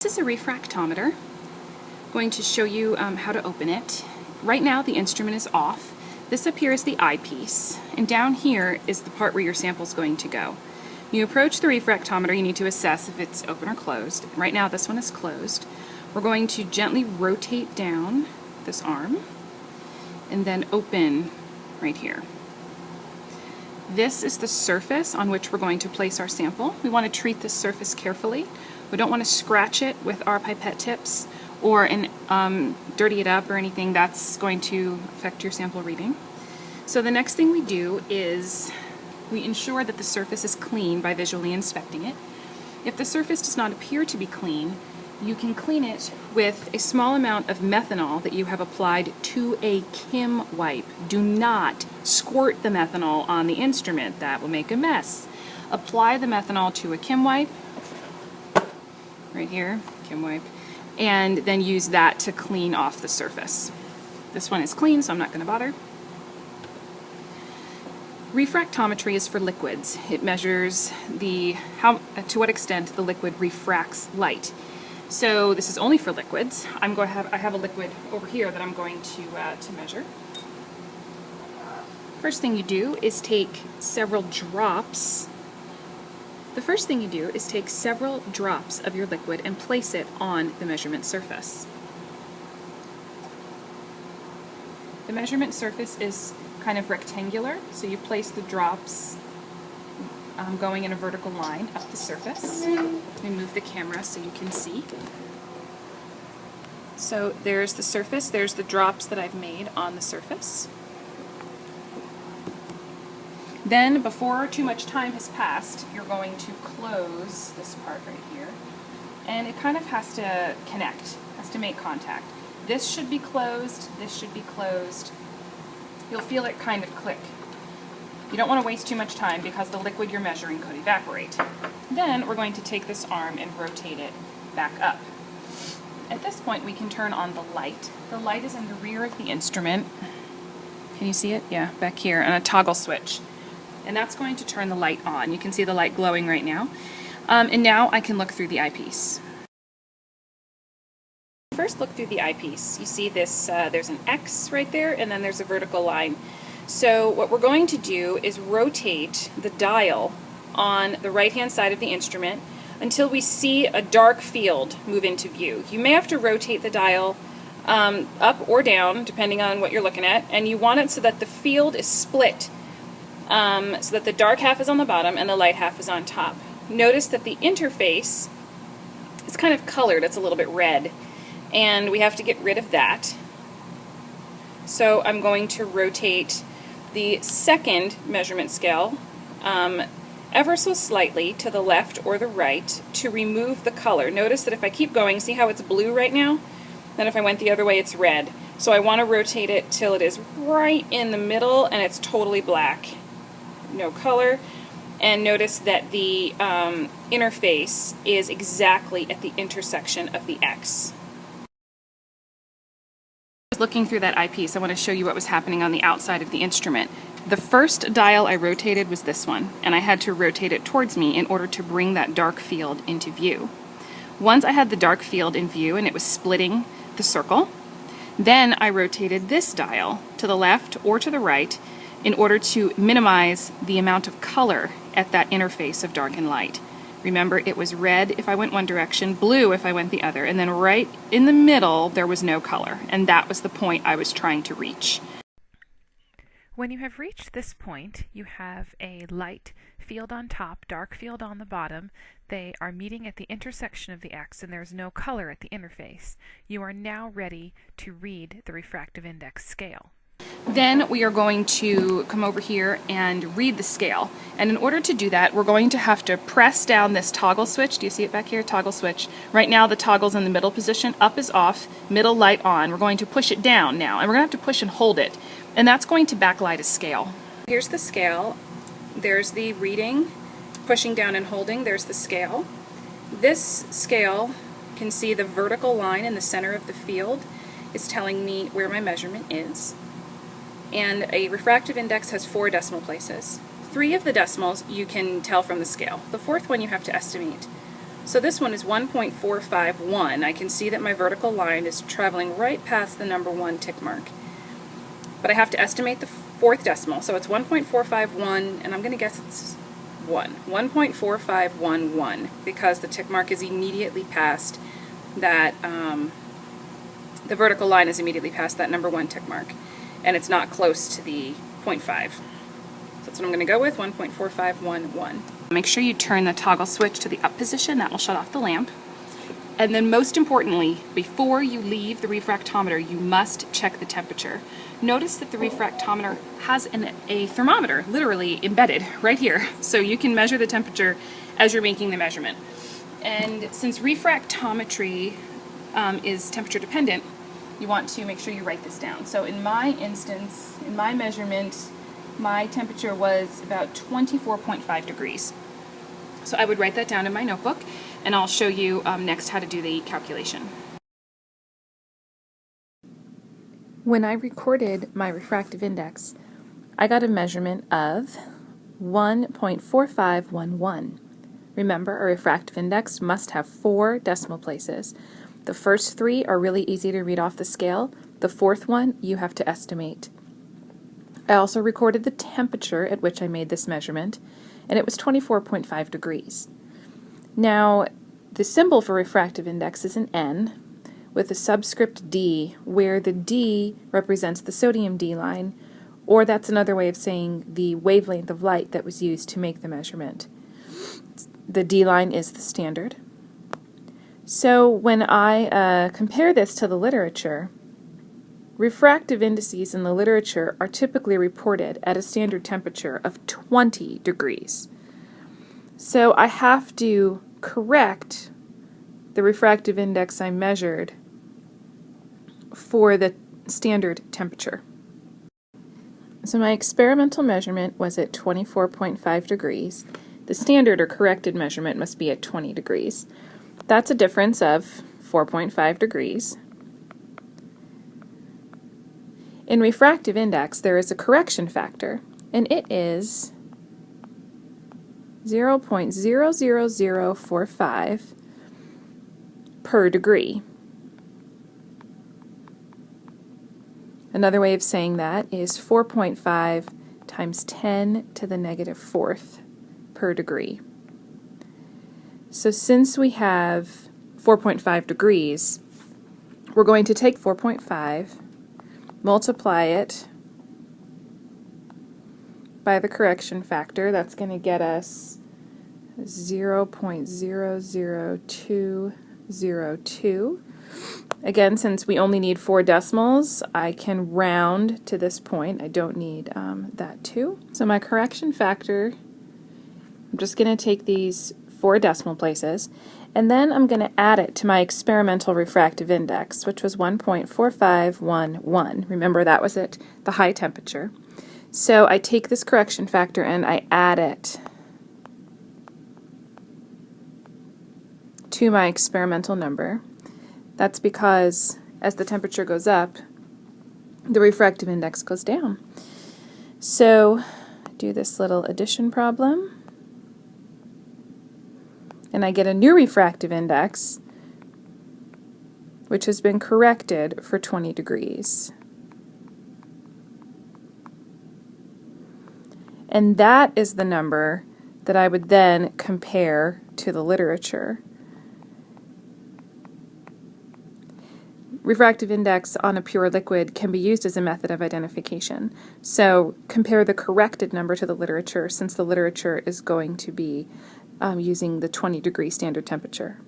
This is a refractometer. I'm going to show you how to open it. Right now the instrument is off. This up here is the eyepiece, and down here is the part where your sample is going to go. When you approach the refractometer, you need to assess if it's open or closed. Right now this one is closed. We're going to gently rotate down this arm and then open right here. This is the surface on which we're going to place our sample. We want to treat this surface carefully. We don't want to scratch it with our pipette tips or dirty it up or anything. That's going to affect your sample reading. So the next thing we do is we ensure that the surface is clean by visually inspecting it. If the surface does not appear to be clean, you can clean it with a small amount of methanol that you have applied to a Kim wipe. Do not squirt the methanol on the instrument. That will make a mess. Apply the methanol to a Kim wipe, right here, Kim wipe, and then use that to clean off the surface. This one is clean, so I'm not going to bother. Refractometry is for liquids. It measures to what extent the liquid refracts light. So this is only for liquids. I have a liquid over here that I'm going to measure. First thing you do is take several drops. The first thing you do is take several drops of your liquid and place it on the measurement surface. The measurement surface is kind of rectangular, so you place the drops going in a vertical line up the surface. Let me move the camera so you can see. So there's the surface, there's the drops that I've made on the surface. Then, before too much time has passed, you're going to close this part right here. And it kind of has to connect, has to make contact. This should be closed, this should be closed. You'll feel it kind of click. You don't want to waste too much time because the liquid you're measuring could evaporate. Then we're going to take this arm and rotate it back up. At this point we can turn on the light. The light is in the rear of the instrument. Can you see it? Yeah, back here, on a toggle switch. And that's going to turn the light on. You can see the light glowing right now. And now I can look through the eyepiece. First look through the eyepiece. You see this, there's an X right there, and then there's a vertical line. So what we're going to do is rotate the dial on the right-hand side of the instrument until we see a dark field move into view. You may have to rotate the dial up or down, depending on what you're looking at, and you want it so that the field is split, so that the dark half is on the bottom and the light half is on top. Notice that the interface is kind of colored, it's a little bit red, and we have to get rid of that. So I'm going to rotate the second measurement scale ever so slightly to the left or the right to remove the color. Notice that if I keep going, see how it's blue right now? Then if I went the other way, it's red. So I want to rotate it till it is right in the middle and it's totally black. No color. And notice that the interface is exactly at the intersection of the X. Looking through that eyepiece, I want to show you what was happening on the outside of the instrument. The first dial I rotated was this one, and I had to rotate it towards me in order to bring that dark field into view. Once I had the dark field in view and it was splitting the circle, then I rotated this dial to the left or to the right in order to minimize the amount of color at that interface of dark and light. Remember, it was red if I went one direction, blue if I went the other, and then right in the middle there was no color, and that was the point I was trying to reach. When you have reached this point, you have a light field on top, dark field on the bottom. They are meeting at the intersection of the X, and there's no color at the interface. You are now ready to read the refractive index scale. Then we are going to come over here and read the scale. And in order to do that, we're going to have to press down this toggle switch. Do you see it back here? Toggle switch. Right now the toggle's in the middle position. Up is off, middle light on. We're going to push it down now, and we're going to have to push and hold it. And that's going to backlight a scale. Here's the scale. There's the reading, pushing down and holding. There's the scale. This scale, you can see the vertical line in the center of the field is telling me where my measurement is. And a refractive index has 4 decimal places. 3 of the decimals you can tell from the scale. The 4th one you have to estimate. So this one is 1.451. I can see that my vertical line is traveling right past the number 1 tick mark. But I have to estimate the 4th decimal, so it's 1.451, and I'm going to guess it's 1.4511, because the tick mark is immediately past that, the vertical line is immediately past that number 1 tick mark, and it's not close to the 0.5. So that's what I'm going to go with, 1.4511. Make sure you turn the toggle switch to the up position. That will shut off the lamp. And then most importantly, before you leave the refractometer, you must check the temperature. Notice that the refractometer has a thermometer literally embedded right here, so you can measure the temperature as you're making the measurement. And since refractometry is temperature dependent, you want to make sure you write this down. So in my instance, in my measurement, my temperature was about 24.5 degrees. So I would write that down in my notebook, and I'll show you next how to do the calculation. When I recorded my refractive index, I got a measurement of 1.4511. Remember, a refractive index must have 4 decimal places. The first 3 are really easy to read off the scale. The 4th one you have to estimate. I also recorded the temperature at which I made this measurement, and it was 24.5 degrees. Now, the symbol for refractive index is an N with a subscript D, where the D represents the sodium D line, or that's another way of saying the wavelength of light that was used to make the measurement. The D line is the standard. So when I compare this to the literature, refractive indices in the literature are typically reported at a standard temperature of 20 degrees. So I have to correct the refractive index I measured for the standard temperature. So my experimental measurement was at 24.5 degrees. The standard or corrected measurement must be at 20 degrees. That's a difference of 4.5 degrees. In refractive index, there is a correction factor, and it is 0.00045 per degree. Another way of saying that is 4.5 times 10 to the negative 4th per degree. So since we have 4.5 degrees, we're going to take 4.5, multiply it by the correction factor. That's going to get us 0.00202. Again, since we only need 4 decimals, I can round to this point. I don't need that 2. So my correction factor, I'm just going to take these 4 decimal places, and then I'm going to add it to my experimental refractive index, which was 1.4511. Remember, that was at the high temperature. So I take this correction factor and I add it to my experimental number. That's because as the temperature goes up, the refractive index goes down. So do this little addition problem, and I get a new refractive index, which has been corrected for 20 degrees. And that is the number that I would then compare to the literature. Refractive index on a pure liquid can be used as a method of identification. So compare the corrected number to the literature, since the literature is going to be using the 20 degree standard temperature.